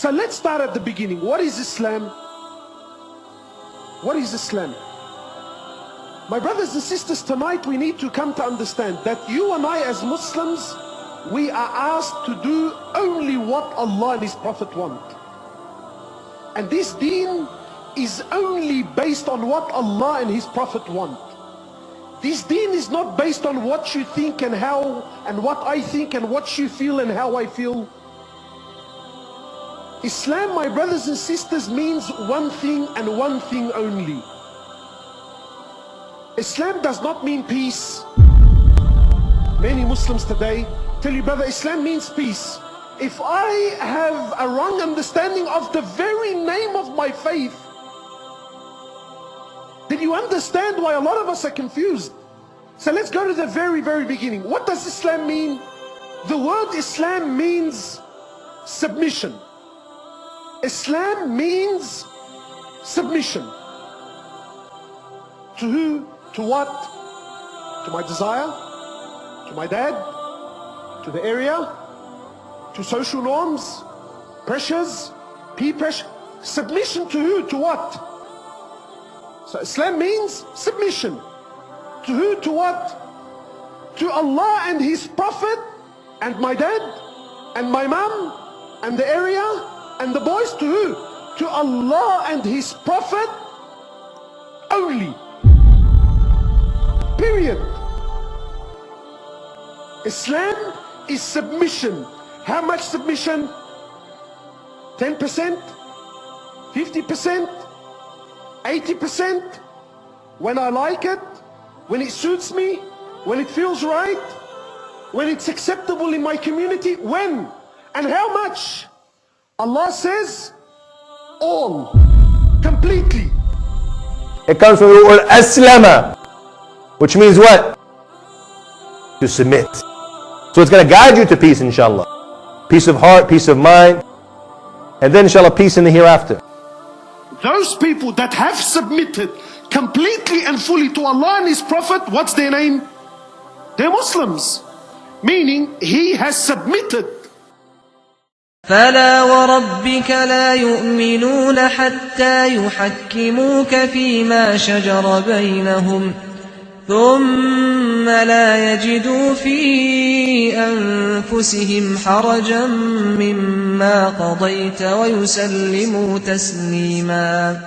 So let's start at the beginning. What is Islam? What is Islam? My brothers and sisters, tonight we need to come to understand that you and I as Muslims, we are asked to do only what Allah and His Prophet want. And this deen is only based on what Allah and His Prophet want. This deen is not based on what you think and how, and what I think and what you feel and how I feel. Islam, my brothers and sisters, means one thing and one thing only. Islam does not mean peace. Many Muslims today tell you, brother, Islam means peace. If I have a wrong understanding of the very name of my faith, then you understand why a lot of us are confused. So let's go to the very, very beginning. What does Islam mean? The word Islam means submission. Islam means submission. To who? To what? To my desire? To my dad? To the area? To social norms? Pressures? Peer pressure? Submission to who? To what? So Islam means submission. To who? To what? To Allah and His Prophet and my dad and my mom and the area and the boys. To who? To Allah and His Prophet only. Period. Islam is submission. How much submission? 10%? 50%? 80%? When I like it? When it suits me? When it feels right? When it's acceptable in my community? When? And how much? Allah says, all. Completely. It comes from the word aslama, which means what? To submit. So it's going to guide you to peace, inshallah. Peace of heart, peace of mind, and then inshallah peace in the hereafter. Those people that have submitted completely and fully to Allah and His Prophet, what's their name? They're Muslims. Meaning, he has submitted. فلا وربك لا يؤمنون حتى يحكموك فيما شجر بينهم ثم لا يجدوا في أنفسهم حرجا مما قضيت ويسلموا تسليما